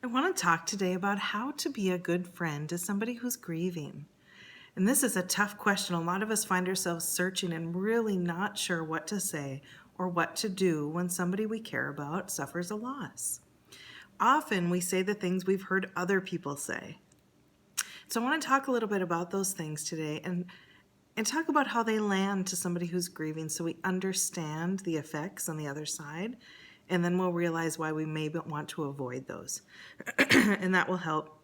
I want to talk today about how to be a good friend to somebody who's grieving. And this is a tough question. A lot of us find ourselves searching and really not sure what to say or what to do when somebody we care about suffers a loss. Often we say the things we've heard other people say. So I want to talk a little bit about those things today and talk about how they land to somebody who's grieving so we understand the effects on the other side, and then we'll realize why we may want to avoid those. And that will help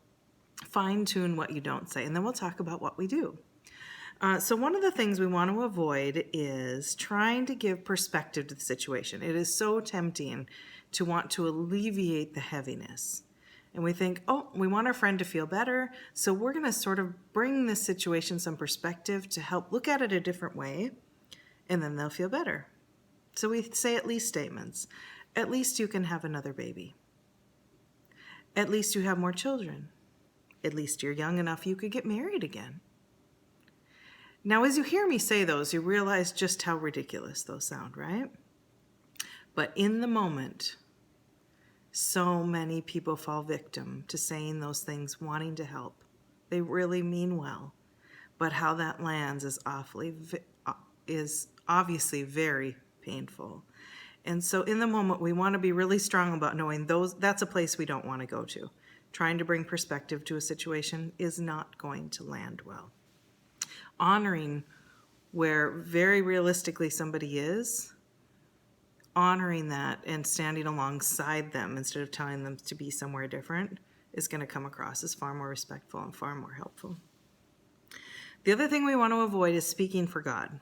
fine-tune what you don't say. And then we'll talk about what we do. So one of the things we want to avoid is trying to give perspective to the situation. It is so tempting to want to alleviate the heaviness. And we think, oh, we want our friend to feel better, so we're going to sort of bring this situation some perspective to help look at it a different way, and then they'll feel better. So we say at least statements. At least you can have another baby. At least you have more children. At least you're young enough you could get married again. Now, as you hear me say those, you realize just how ridiculous those sound, right? But in the moment, so many people fall victim to saying those things, wanting to help. They really mean well, but how that lands is obviously very painful. And so in the moment, we want to be really strong about knowing that's a place we don't want to go to. Trying to bring perspective to a situation is not going to land well. Honoring where very realistically somebody is, honoring that and standing alongside them instead of telling them to be somewhere different is going to come across as far more respectful and far more helpful. The other thing we want to avoid is speaking for God.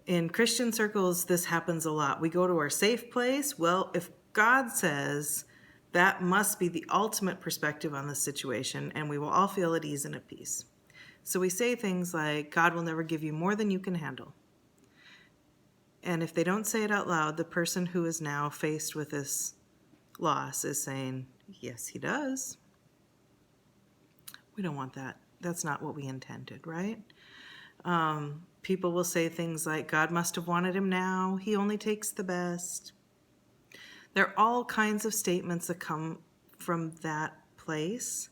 In Christian circles, this happens a lot. We go to our safe place. Well, if God says, that must be the ultimate perspective on the situation, and we will all feel at ease and at peace. So we say things like, God will never give you more than you can handle. And if they don't say it out loud, the person who is now faced with this loss is saying, yes, he does. We don't want that. That's not what we intended, right? People will say things like, God must have wanted him now. He only takes the best. There are all kinds of statements that come from that place.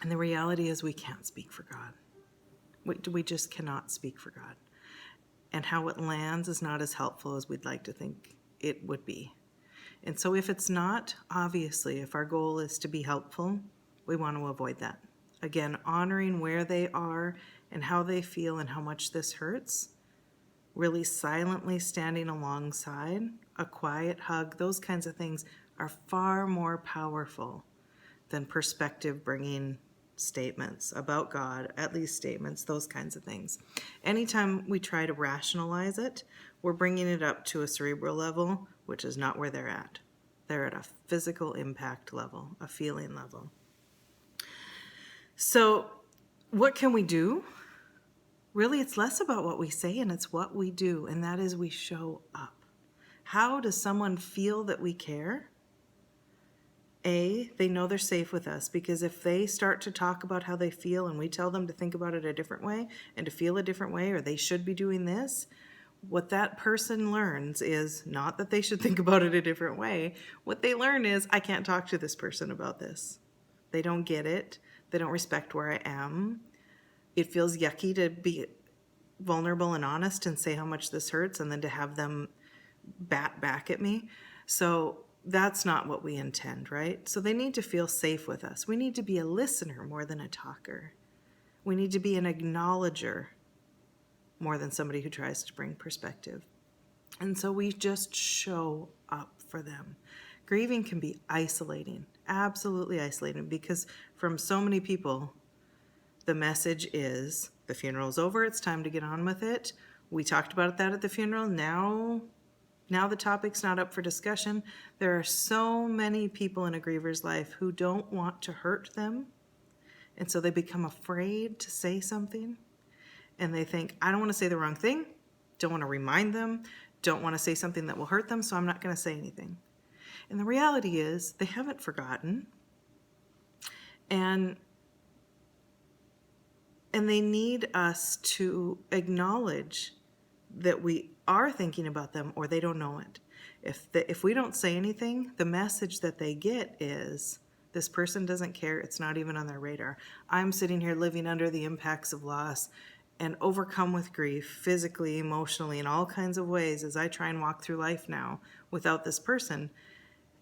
And the reality is we can't speak for God. We just cannot speak for God. And how it lands is not as helpful as we'd like to think it would be. And so if it's not, obviously, if our goal is to be helpful, we want to avoid that. Again, honoring where they are and how they feel and how much this hurts, really silently standing alongside, a quiet hug, those kinds of things are far more powerful than perspective bringing statements about God, at least statements, those kinds of things. Anytime we try to rationalize it, we're bringing it up to a cerebral level, which is not where they're at. They're at a physical impact level, a feeling level. So what can we do? Really, it's less about what we say and it's what we do, and that is we show up. How does someone feel that we care? They know they're safe with us, because if they start to talk about how they feel and we tell them to think about it a different way and to feel a different way, or they should be doing this, what that person learns is not that they should think about it a different way. What they learn is, I can't talk to this person about this. They don't get it. They don't respect where I am. It feels yucky to be vulnerable and honest and say how much this hurts and then to have them bat back at me. So that's not what we intend, right? So they need to feel safe with us. We need to be a listener more than a talker. We need to be an acknowledger more than somebody who tries to bring perspective. And so we just show up for them. Grieving can be isolating, absolutely isolating, because from so many people, the message is, the funeral's over, it's time to get on with it. We talked about that at the funeral. Now the topic's not up for discussion. There are so many people in a griever's life who don't want to hurt them, and so they become afraid to say something. And they think, I don't want to say the wrong thing, don't want to remind them, don't want to say something that will hurt them, so I'm not going to say anything. And the reality is, they haven't forgotten. And they need us to acknowledge that we are thinking about them, or they don't know it. If we don't say anything, the message that they get is, this person doesn't care. It's not even on their radar. I'm sitting here living under the impacts of loss and overcome with grief, physically, emotionally, in all kinds of ways as I try and walk through life now without this person.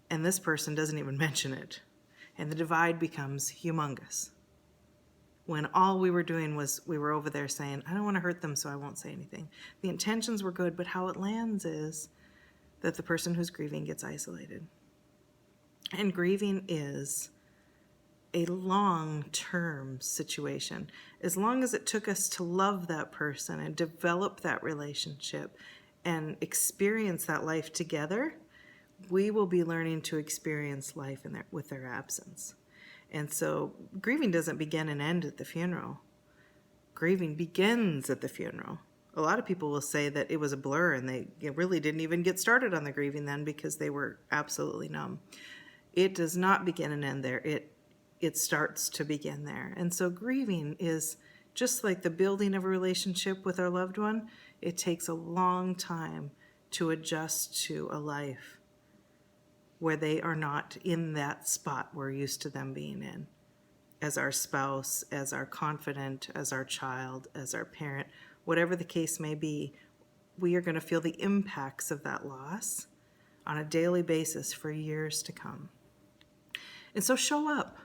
And this person doesn't even mention it. And the divide becomes humongous. When all we were doing was we were over there saying, I don't want to hurt them, so I won't say anything. The intentions were good, but how it lands is that the person who's grieving gets isolated. And grieving is a long-term situation. As long as it took us to love that person and develop that relationship and experience that life together, we will be learning to experience life with their absence. And so grieving doesn't begin and end at the funeral. Grieving begins at the funeral. A lot of people will say that it was a blur and they really didn't even get started on the grieving then because they were absolutely numb. It does not begin and end there. It starts to begin there. And so grieving is just like the building of a relationship with our loved one. It takes a long time to adjust to a life where they are not in that spot we're used to them being in. As our spouse, as our confidant, as our child, as our parent, whatever the case may be, we are going to feel the impacts of that loss on a daily basis for years to come. And so show up.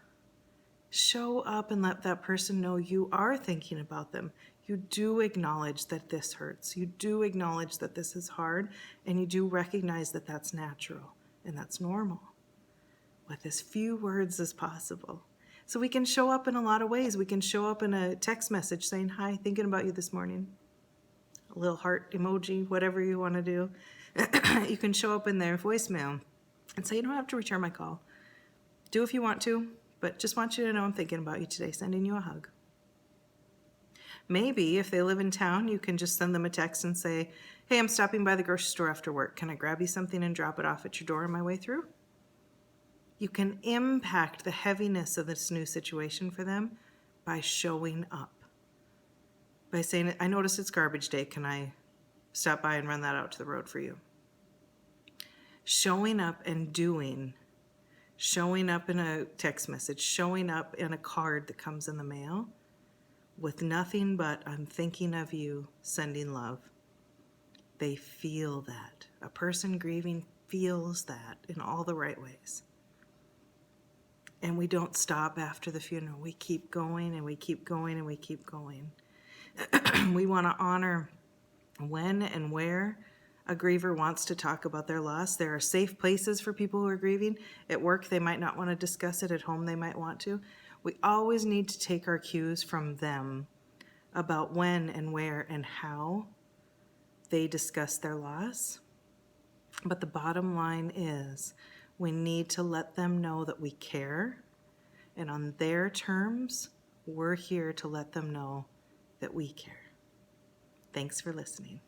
Show up and let that person know you are thinking about them. You do acknowledge that this hurts. You do acknowledge that this is hard, and you do recognize that that's natural and that's normal with as few words as possible. So we can show up in a lot of ways. We can show up in a text message saying, hi, thinking about you this morning. A little heart emoji, whatever you want to do. You can show up in their voicemail and say, you don't have to return my call. Do if you want to, but just want you to know I'm thinking about you today, sending you a hug. Maybe if they live in town, you can just send them a text and say, hey, I'm stopping by the grocery store after work. Can I grab you something and drop it off at your door on my way through? You can impact the heaviness of this new situation for them by showing up. By saying, I noticed it's garbage day. Can I stop by and run that out to the road for you? Showing up and doing. Showing up in a text message. Showing up in a card that comes in the mail with nothing but, I'm thinking of you, sending love. They feel that. A person grieving feels that in all the right ways. And we don't stop after the funeral. We keep going and we keep going and we keep going. We want to honor when and where a griever wants to talk about their loss. There are safe places for people who are grieving. At work, they might not want to discuss it. At home, they might want to. We always need to take our cues from them about when and where and how they discuss their loss. But the bottom line is we need to let them know that we care. And on their terms, we're here to let them know that we care. Thanks for listening.